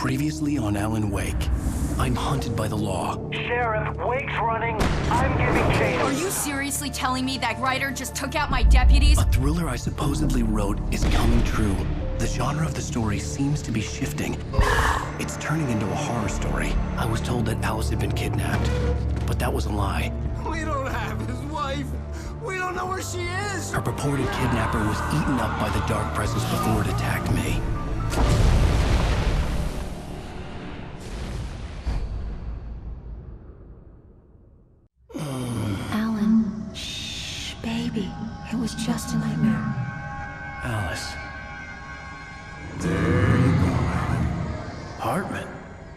Previously on Alan Wake, I'm hunted by the law. Sheriff, Wake's running. I'm giving chase. Are you seriously telling me that writer just took out my deputies? A thriller I supposedly wrote is coming true. The genre of the story seems to be shifting. It's turning into a horror story. I was told that Alice had been kidnapped, but that was a lie. We don't have his wife. We don't know where she is. Her purported kidnapper was eaten up by the dark presence before it attacked me. Alan, shh, baby. It was just a nightmare. Alice. There you go, Alan. Hartman.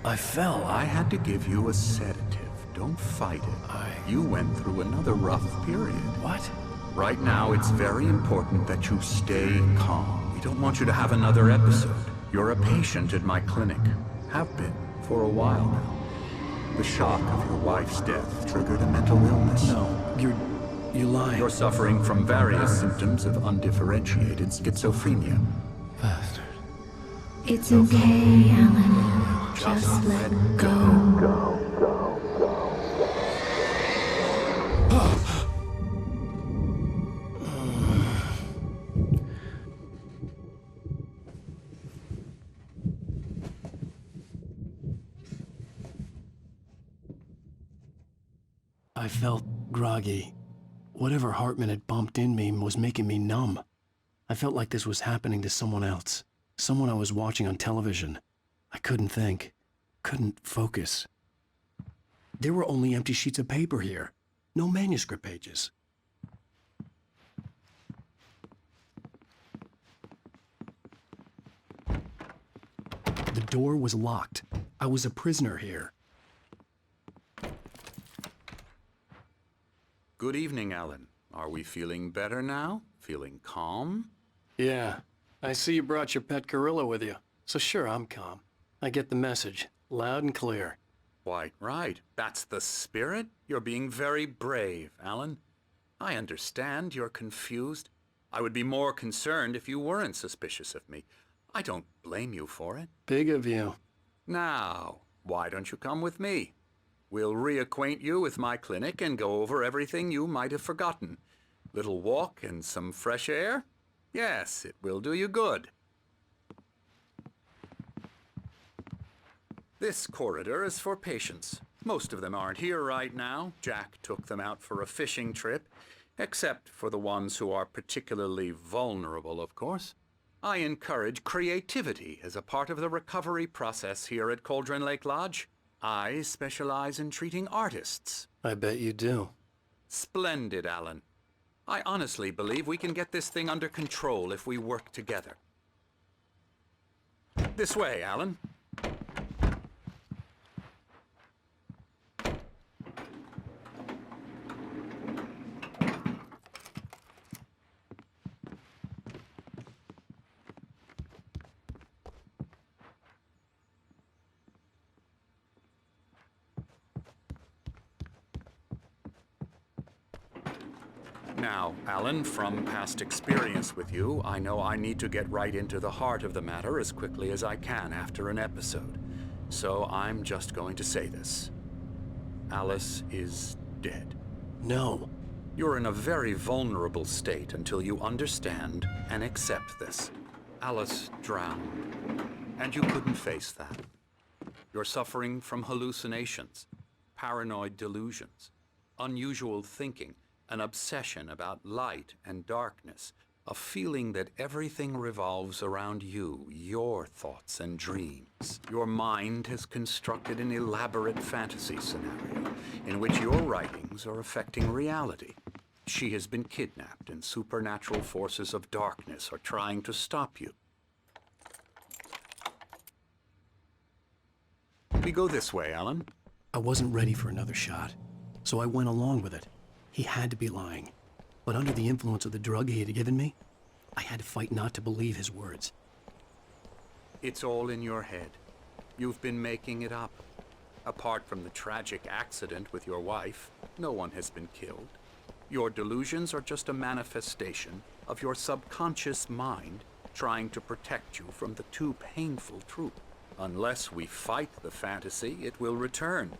I fell. I had to give you a sedative. Don't fight it. You went through another rough period. What? Right now, it's very important that you stay calm. We don't want you to have another episode. You're a patient at my clinic. Have been for a while now. The shock of your wife's death triggered a mental illness. No, you're lying. You're suffering from various symptoms of undifferentiated schizophrenia. Bastard. It's okay, Alan. Just let go. I felt groggy. Whatever Hartman had bumped in me was making me numb. I felt like this was happening to someone else. Someone I was watching on television. I couldn't think. Couldn't focus. There were only empty sheets of paper here. No manuscript pages. The door was locked. I was a prisoner here. Good evening, Alan. Are we feeling better now? Feeling calm? Yeah. I see you brought your pet gorilla with you. So sure, I'm calm. I get the message. Loud and clear. Quite right. That's the spirit. You're being very brave, Alan. I understand you're confused. I would be more concerned if you weren't suspicious of me. I don't blame you for it. Big of you. Now, why don't you come with me? We'll reacquaint you with my clinic and go over everything you might have forgotten. Little walk and some fresh air? Yes, it will do you good. This corridor is for patients. Most of them aren't here right now. Jack took them out for a fishing trip, except for the ones who are particularly vulnerable, of course. I encourage creativity as a part of the recovery process here at Cauldron Lake Lodge. I specialize in treating artists. I bet you do. Splendid, Alan. I honestly believe we can get this thing under control if we work together. This way, Alan. Now, Alan, from past experience with you, I know I need to get right into the heart of the matter as quickly as I can after an episode. So I'm just going to say this. Alice is dead. No. You're in a very vulnerable state until you understand and accept this. Alice drowned, and you couldn't face that. You're suffering from hallucinations, paranoid delusions, unusual thinking, an obsession about light and darkness, a feeling that everything revolves around you, your thoughts and dreams. Your mind has constructed an elaborate fantasy scenario in which your writings are affecting reality. She has been kidnapped and supernatural forces of darkness are trying to stop you. We go this way, Alan. I wasn't ready for another shot, so I went along with it. He had to be lying. But under the influence of the drug he had given me, I had to fight not to believe his words. It's all in your head. You've been making it up. Apart from the tragic accident with your wife, no one has been killed. Your delusions are just a manifestation of your subconscious mind trying to protect you from the too painful truth. Unless we fight the fantasy, it will return.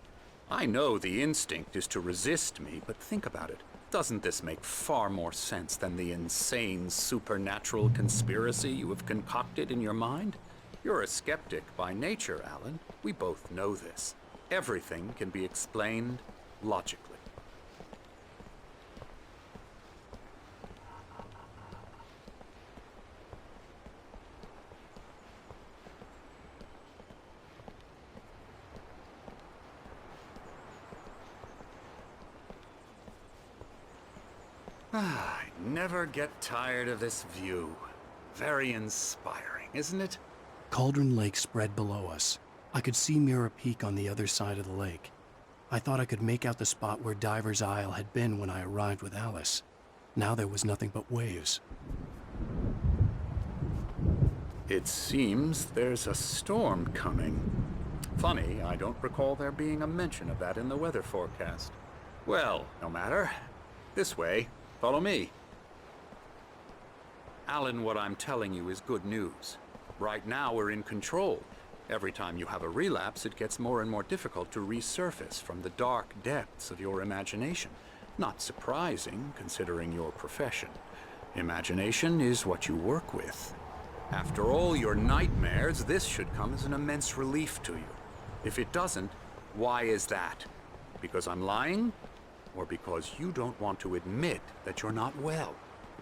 I know the instinct is to resist me, but think about it. Doesn't this make far more sense than the insane supernatural conspiracy you have concocted in your mind? You're a skeptic by nature, Alan. We both know this. Everything can be explained logically. I never get tired of this view. Very inspiring, isn't it? Cauldron Lake spread below us. I could see Mirror Peak on the other side of the lake. I thought I could make out the spot where Diver's Isle had been when I arrived with Alice. Now there was nothing but waves. It seems there's a storm coming. Funny, I don't recall there being a mention of that in the weather forecast. Well, no matter. This way. Follow me. Alan, what I'm telling you is good news. Right now, we're in control. Every time you have a relapse, it gets more and more difficult to resurface from the dark depths of your imagination. Not surprising, considering your profession. Imagination is what you work with. After all your nightmares, this should come as an immense relief to you. If it doesn't, why is that? Because I'm lying? Or because you don't want to admit that you're not well?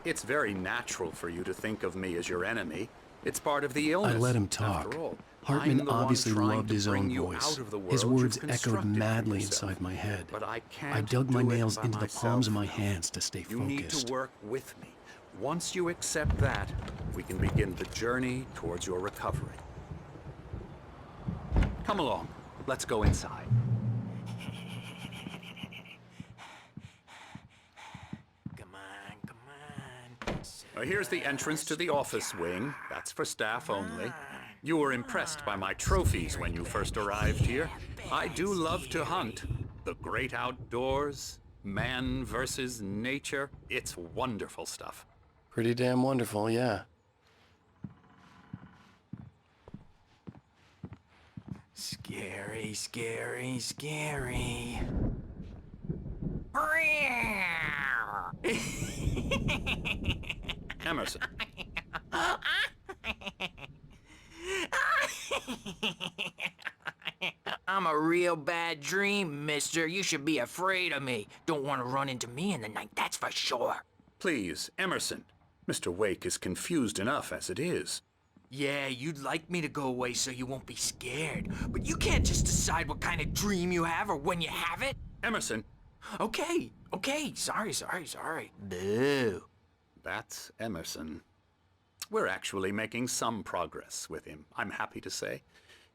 It's very natural for you to think of me as your enemy. It's part of the illness. I let him talk. After all, Hartman I'm the one obviously trying loved to his bring own you voice. out of the His world words you've echoed constructed for madly yourself. inside my head. But I can't I dug my do it nails by into the palms of my myself. hands to stay You need focused. to work with me. Once you accept that, we can begin the journey towards your recovery. Come along. Let's go inside. Here's the entrance to the office wing. That's for staff only. You were impressed by my trophies when you first arrived here. I do love to hunt. The great outdoors, man versus nature. It's wonderful stuff. Pretty damn wonderful, yeah. Scary, scary, scary. Emerson. I'm a real bad dream, mister. You should be afraid of me. Don't want to run into me in the night, that's for sure. Please, Emerson. Mr. Wake is confused enough as it is. Yeah, you'd like me to go away so you won't be scared. But you can't just decide what kind of dream you have or when you have it. Emerson. Okay, sorry. Boo. That's Emerson. We're actually making some progress with him, I'm happy to say.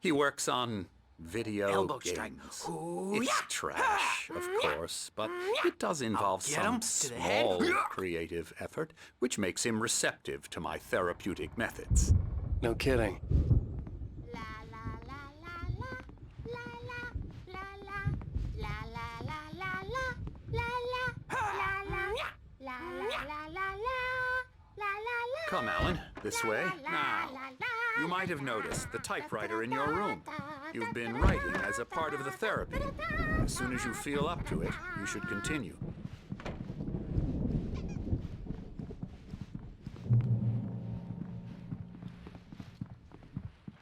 He works on video Elbow games. strike. Ooh, It's yeah. trash, of course, but it does involve get some him to the head. small creative effort, which makes him receptive to my therapeutic methods. No kidding. Come, Alan, this way. Now, you might have noticed the typewriter in your room. You've been writing as a part of the therapy. As soon as you feel up to it, you should continue.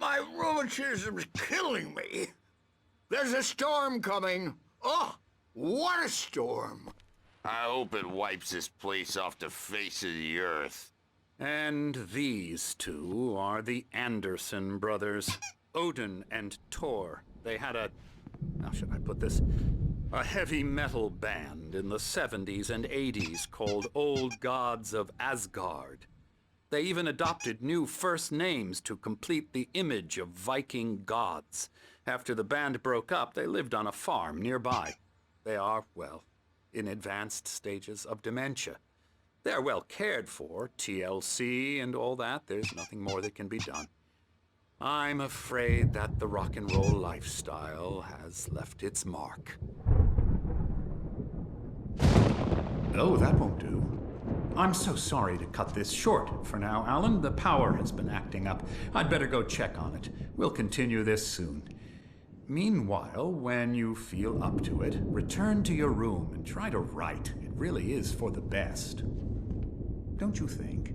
My rheumatism's killing me. There's a storm coming. Oh, what a storm. I hope it wipes this place off the face of the earth. And these two are the Anderson brothers, Odin and Tor. They had how should I put this? A heavy metal band in the 70s and 80s called Old Gods of Asgard. They even adopted new first names to complete the image of Viking gods. After the band broke up, they lived on a farm nearby. They are, well, in advanced stages of dementia. They're well cared for, TLC and all that. There's nothing more that can be done. I'm afraid that the rock and roll lifestyle has left its mark. Oh, that won't do. I'm so sorry to cut this short for now, Alan. The power has been acting up. I'd better go check on it. We'll continue this soon. Meanwhile, when you feel up to it, return to your room and try to write. It really is for the best. Don't you think?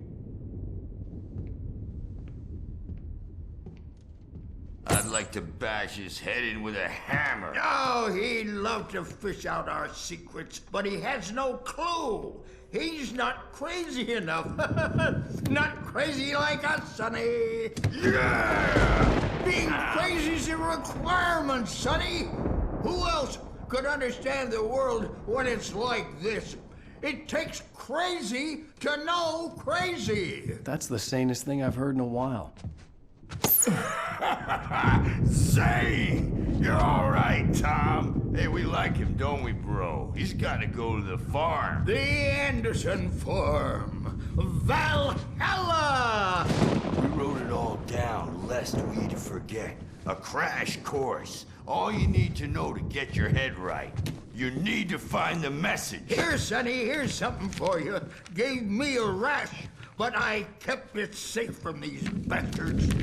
I'd like to bash his head in with a hammer. Oh, he'd love to fish out our secrets, but he has no clue. He's not crazy enough. Not crazy like us, Sonny. Yeah! Being crazy's a requirement, Sonny. Who else could understand the world when it's like this? It takes crazy to know crazy. That's the sanest thing I've heard in a while. Zane! You're all right, Tom. Hey, we like him, don't we, bro? He's got to go to the farm. The Anderson Farm. Valhalla! We wrote it all down, lest we'd forget. A crash course. All you need to know to get your head right. You need to find the message. Here, Sonny, here's something for you. Gave me a rash, but I kept it safe from these bastards.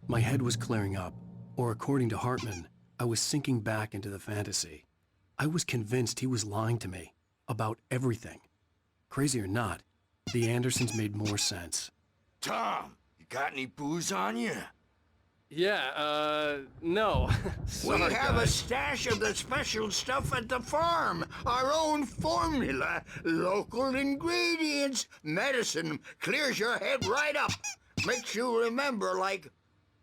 My head was clearing up, or according to Hартman, I was sinking back into the fantasy. I was convinced he was lying to me about everything. Crazy or not, the Andersons made more sense. Tom, you got any booze on you? Yeah, no. We have a stash of the special stuff at the farm. Our own formula. Local ingredients. Medicine clears your head right up. Makes you remember like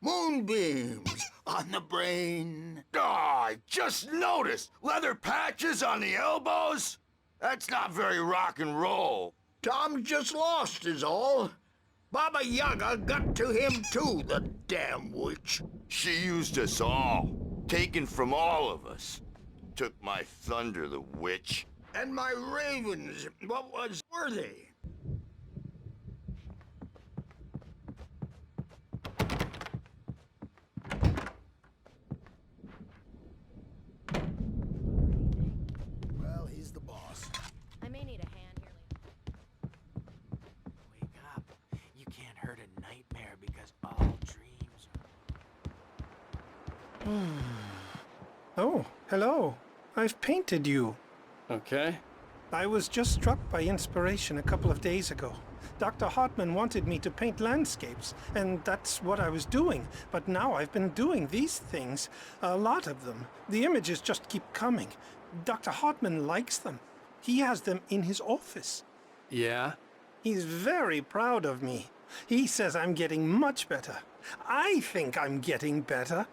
moonbeams on the brain. Oh, I just noticed. Leather patches on the elbows? That's not very rock and roll. Tom just lost is all. Baba Yaga got to him too, the damn witch. She used us all. Taken from all of us. Took my thunder, the witch. And my ravens, what were they? Well, he's the boss. I may need a hand here later. Wake up. You can't hurt a nightmare because all dreams are... Oh, hello. I've painted you. Okay. I was just struck by inspiration a couple of days ago. Dr. Hартман wanted me to paint landscapes, and that's what I was doing. But now I've been doing these things, a lot of them. The images just keep coming. Dr. Hартман likes them. He has them in his office. Yeah? He's very proud of me. He says I'm getting much better. I think I'm getting better.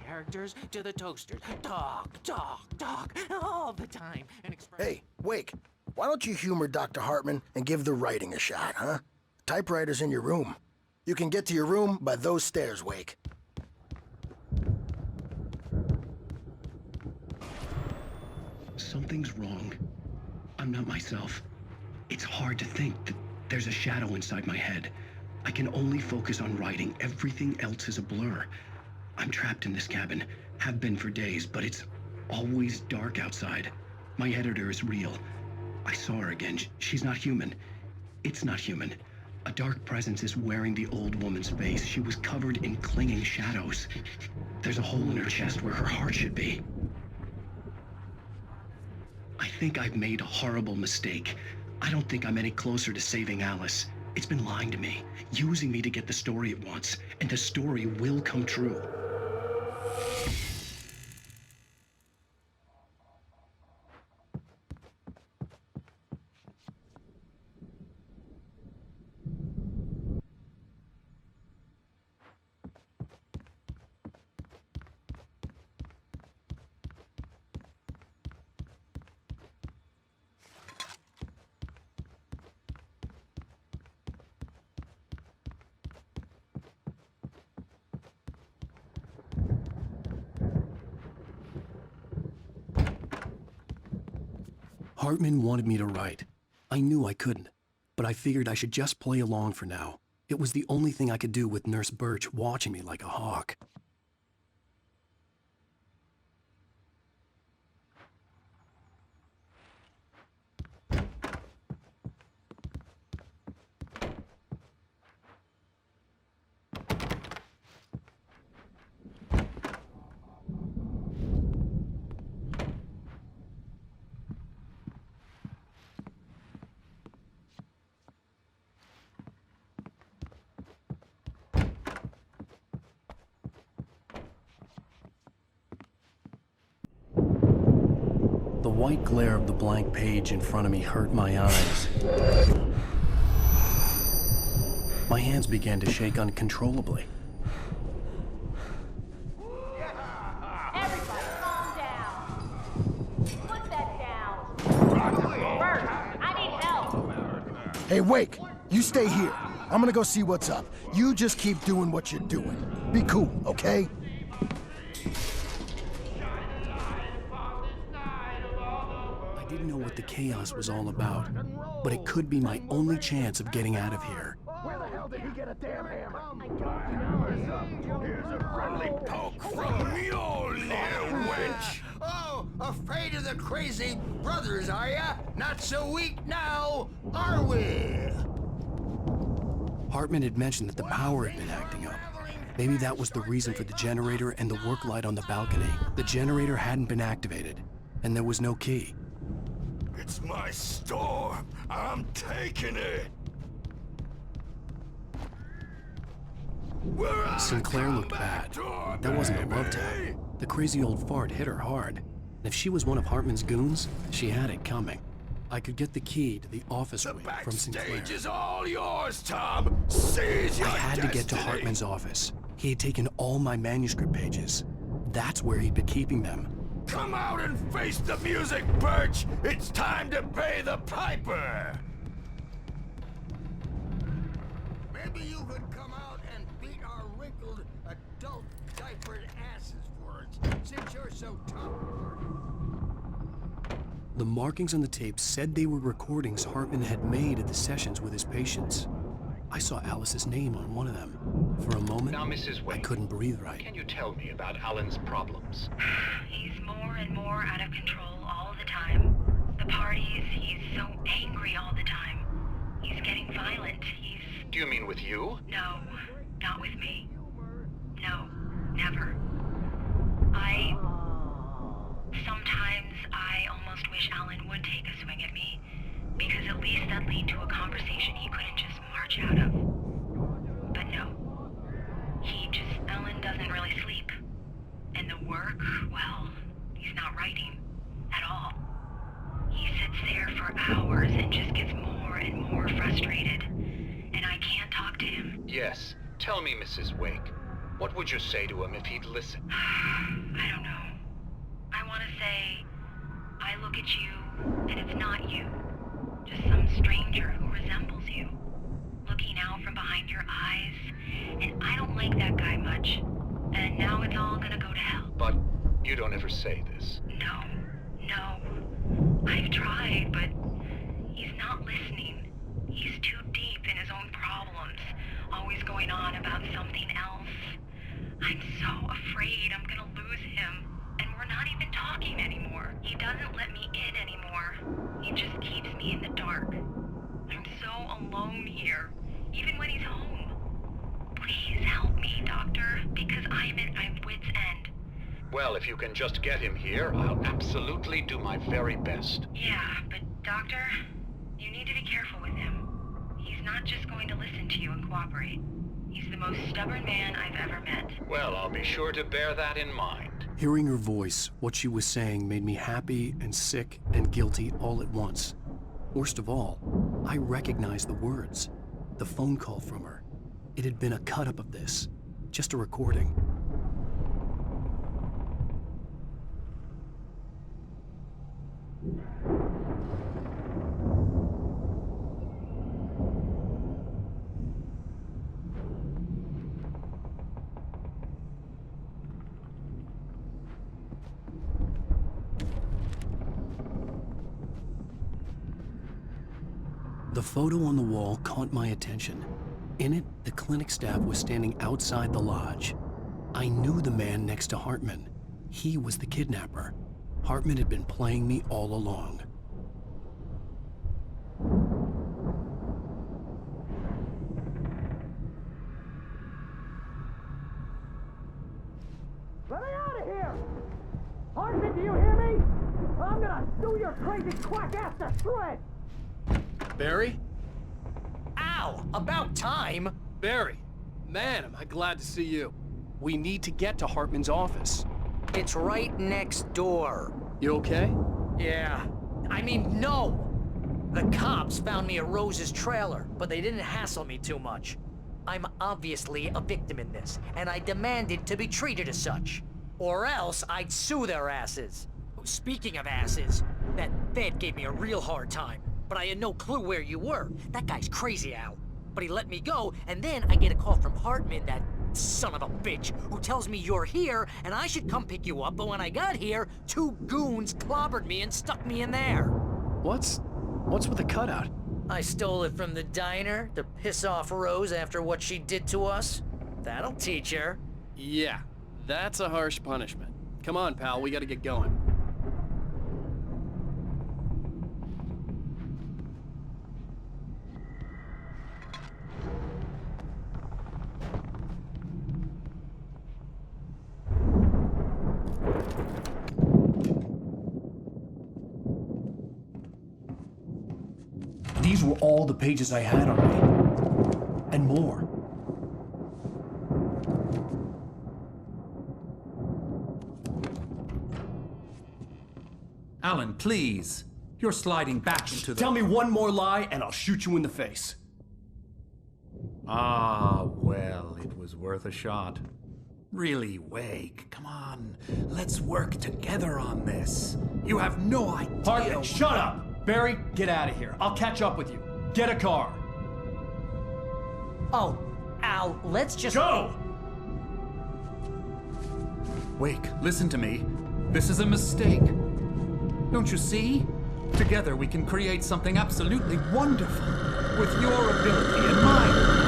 Characters to the toasters. Talk, all the time. And Hey, Wake, why don't you humor Dr. Hартман and give the writing a shot, huh? Typewriter's in your room. You can get to your room by those stairs, Wake. Something's wrong. I'm not myself. It's hard to think that there's a shadow inside my head. I can only focus on writing. Everything else is a blur. I'm trapped in this cabin, have been for days, but it's always dark outside. My editor is real. I saw her again. She's not human. It's not human. A dark presence is wearing the old woman's face. She was covered in clinging shadows. There's a hole in her chest where her heart should be. I think I've made a horrible mistake. I don't think I'm any closer to saving Alice. It's been lying to me, using me to get the story it wants, and the story will come true. Hartman wanted me to write. I knew I couldn't, but I figured I should just play along for now. It was the only thing I could do with Nurse Birch watching me like a hawk. The white glare of the blank page in front of me hurt my eyes. My hands began to shake uncontrollably. Everybody, calm down. Put that down. First, I need help. Hey, Wake, you stay here. I'm gonna go see what's up. You just keep doing what you're doing. Be cool, okay? I didn't know what the chaos was all about, but it could be my only chance of getting out of here. Where the hell did he get a damn hammer? I don't know. Here's a friendly poke from your little wench. Oh, afraid of the crazy brothers, are ya? Not so weak now, are we? Hartman had mentioned that the power had been acting up. Maybe that was the reason for the generator and the work light on the balcony. The generator hadn't been activated, and there was no key. It's my storm. I'm taking it. Sinclair looked bad. That wasn't a love tap. The crazy old fart hit her hard. And if she was one of Hartman's goons, she had it coming. I could get the key to the office wing from Sinclair. Stage is all yours, Tom. Seize your I had to get to destiny. Hartman's office. He had taken all my manuscript pages. That's where he'd been keeping them. Come out and face the music, Birch. It's time to pay the piper. Maybe you could come out and beat our wrinkled adult diapered asses for us, since you're so tough. The markings on the tape said they were recordings Hartman had made at the sessions with his patients. I saw Alice's name on one of them. For a moment, Now, Mrs. Wade, I couldn't breathe right. Can you tell me about Alan's problems? He's more and more out of control all the time. The parties, he's so angry all the time. He's getting violent. Do you mean with you? No, not with me. No, never. Sometimes I almost wish Alan would take a swing at me, because at least that'd lead to a conversation he couldn't just march out of. But no. Alan doesn't really sleep. And the work, well, he's not writing at all. He sits there for hours and just gets more and more frustrated. And I can't talk to him. Yes. Tell me, Mrs. Wake. What would you say to him if he'd listen? I don't know. I want to say, I look at you, and it's not you. Just some stranger who resembles you. Looking out from behind your eyes. And I don't like that guy much. And now it's all gonna go to hell. But you don't ever say this. No. I've tried, but he's not listening. He's too deep in his own problems, always going on about something else. I'm so afraid I'm gonna lose him, and we're not even talking anymore. He doesn't let me in anymore. He just keeps me in the dark. I'm so alone here, even when he's home. Please help me, Doctor, because I'm at my wit's end. Well, if you can just get him here, I'll absolutely do my very best. Yeah, but Doctor, you need to be careful with him. He's not just going to listen to you and cooperate. He's the most stubborn man I've ever met. Well, I'll be sure to bear that in mind. Hearing her voice, what she was saying made me happy and sick and guilty all at once. Worst of all, I recognized the words. The phone call from her. It had been a cut-up of this. Just a recording. The photo on the wall caught my attention. In it, the clinic staff was standing outside the lodge. I knew the man next to Hартман. He was the kidnapper. Hартман had been playing me all along. Let me out of here! Hартmан, do you hear me? I'm gonna sue your crazy quack ass to shreds! Barry? Ow! About time! Barry! Man, am I glad to see you. We need to get to Hартman's office. It's right next door. You okay? Yeah. I mean, no! The cops found me at Rose's trailer, but they didn't hassle me too much. I'm obviously a victim in this, and I demanded to be treated as such. Or else I'd sue their asses. Speaking of asses, that Fed gave me a real hard time, but I had no clue where you were. That guy's crazy, Al. But he let me go, and then I get a call from Hартман, that son of a bitch, who tells me you're here, and I should come pick you up, but when I got here, 2 goons clobbered me and stuck me in there. What's with the cutout? I stole it from the diner to piss off Rose after what she did to us. That'll teach her. Yeah, that's a harsh punishment. Come on, pal, we gotta get going. These were all the pages I had on me. And more. Alan, please. You're sliding back into the... Tell me one more lie and I'll shoot you in the face. Ah, well, it was worth a shot. Really, Wake, come on. Let's work together on this. You have no idea... Hартман, shut up! Barry, get out of here. I'll catch up with you. Get a car. Oh, Al, let's just... Go! Wake, listen to me. This is a mistake. Don't you see? Together we can create something absolutely wonderful. With your ability and mine.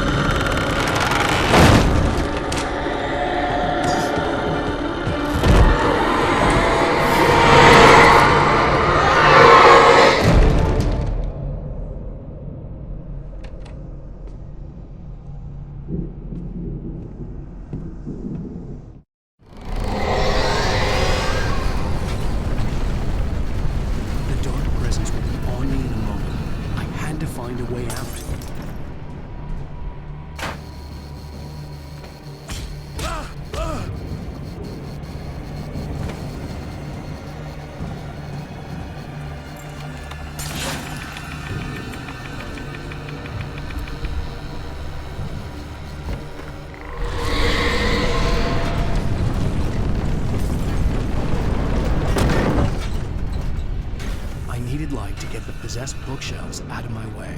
Possessed bookshelves out of my way.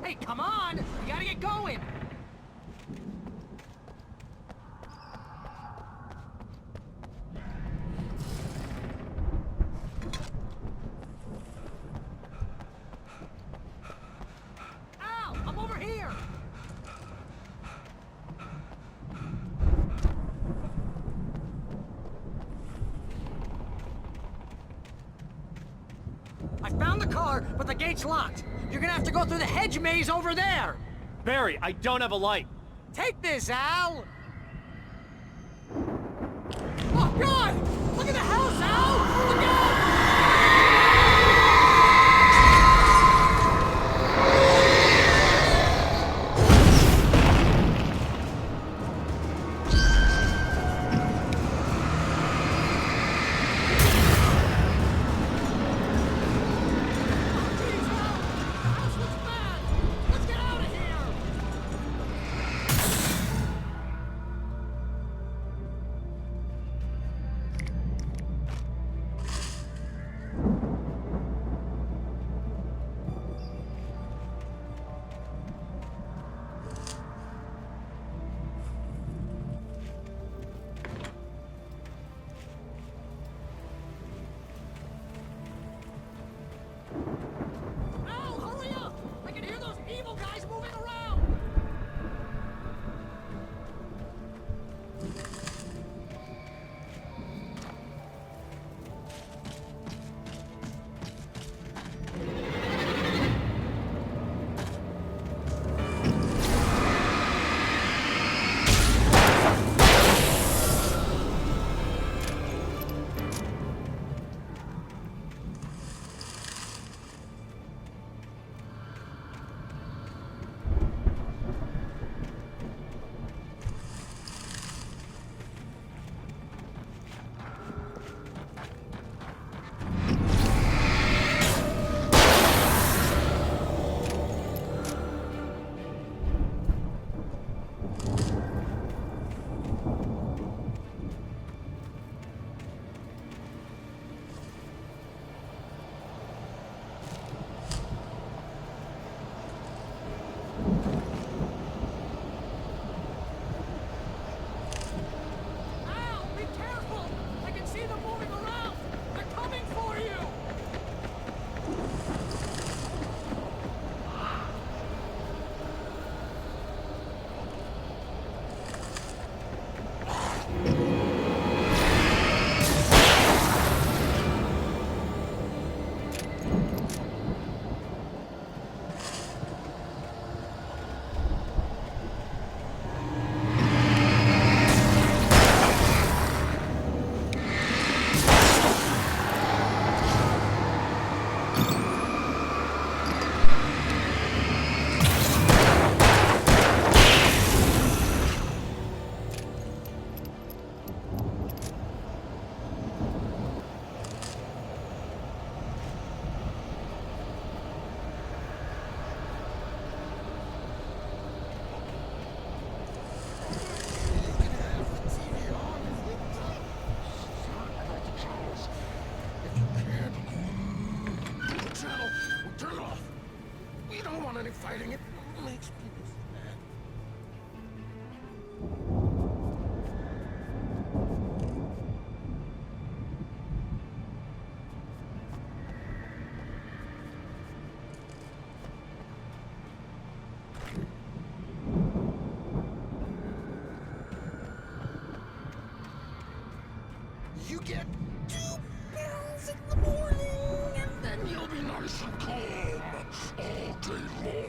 Hey, come on! We gotta get going! Al, I'm over here! I found the car, but the gate's locked. You're gonna have to go through the hedge maze over there! Barry, I don't have a light. Take this, Al! Oh, God! Look at the house, Al! Look out! Fighting it makes people mad. You get 2 pills in the morning, and then you'll be nice and calm all day long.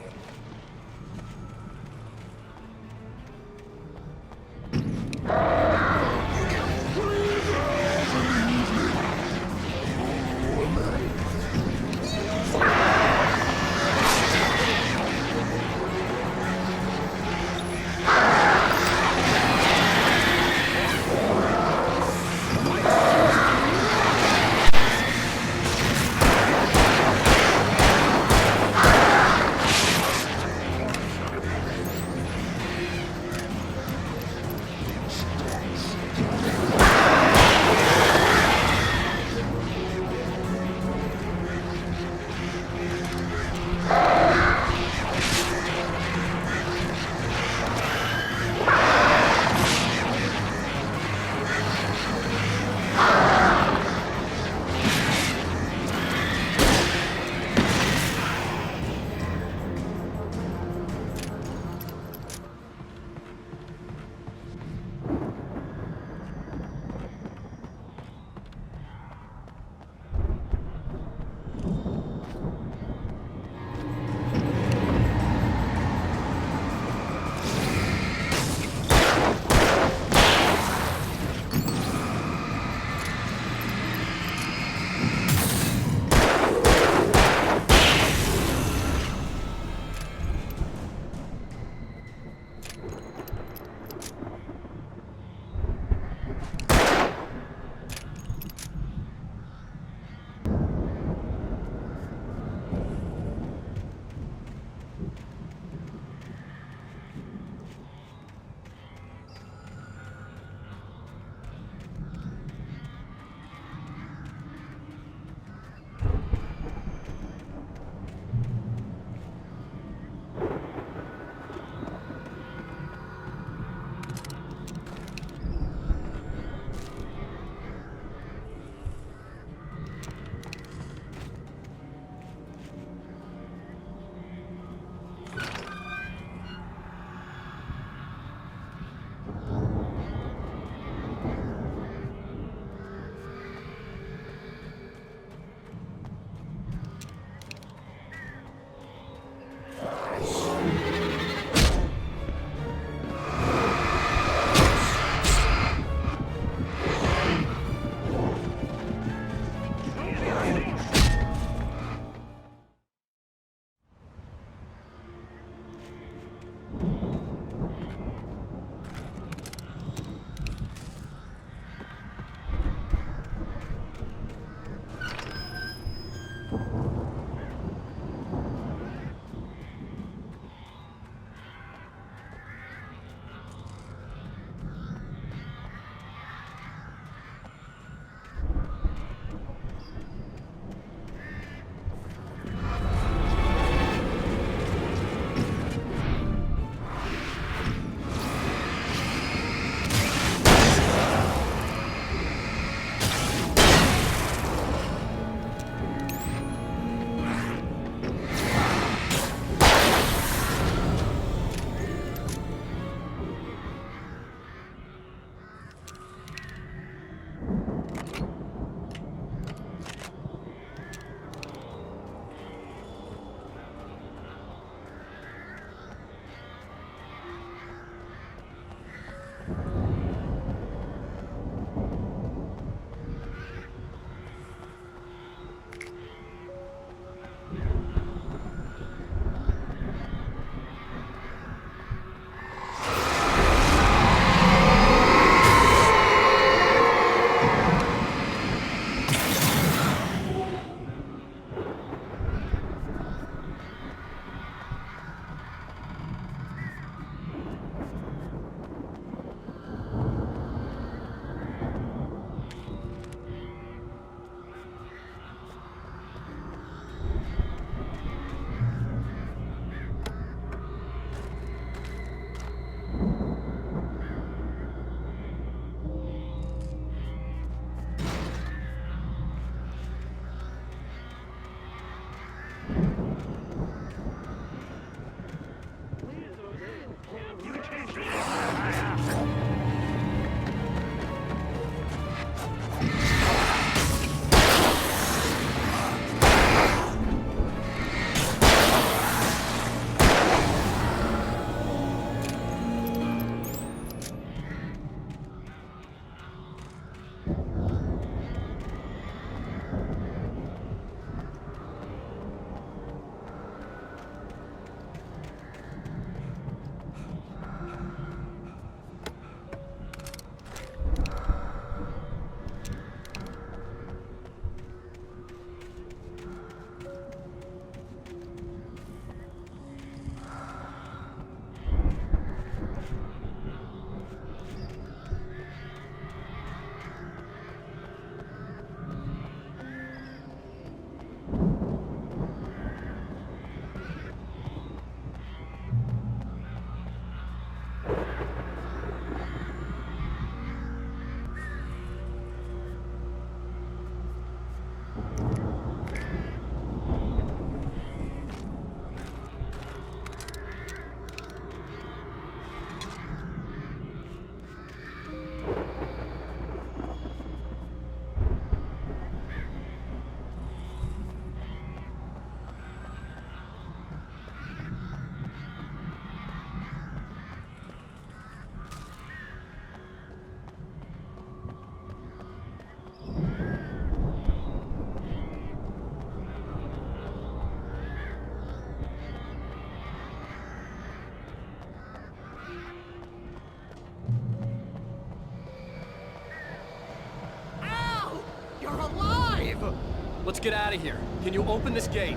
let's get out of here. Can you open this gate?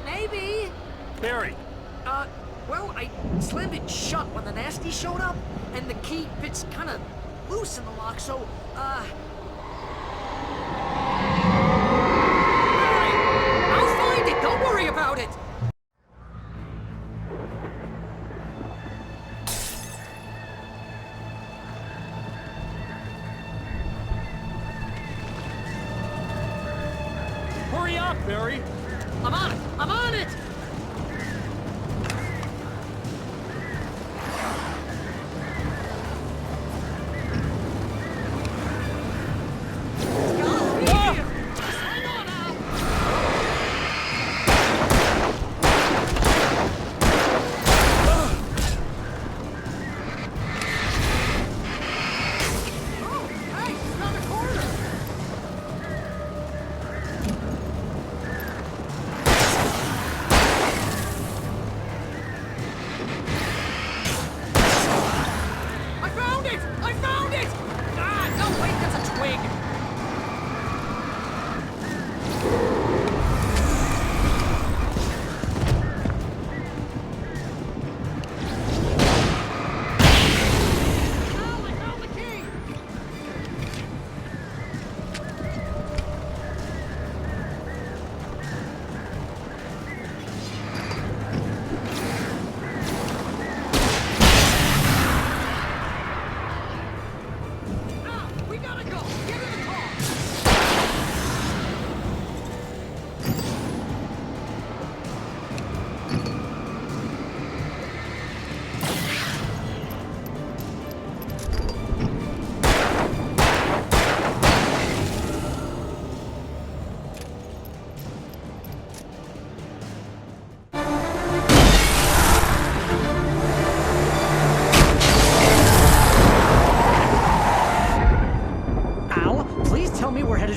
Maybe. Barry! Well, I slammed it shut when the nasty showed up, and the key fits kind of loose in the lock, so, Barry, I'll find it! Don't worry about it! Hurry up, Barry! I'm on it! I'm on it!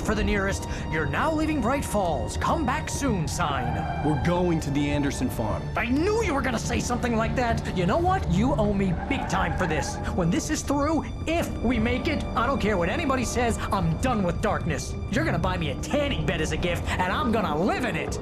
For the nearest, "You're now leaving Braight-Fals. Come back soon" sign. We're going to the Anderson farm. I knew you were gonna say something like that. You know what? You owe me big time for this. When this is through, if we make it, I don't care what anybody says, I'm done with darkness. You're gonna buy me a tanning bed as a gift, and I'm gonna live in it.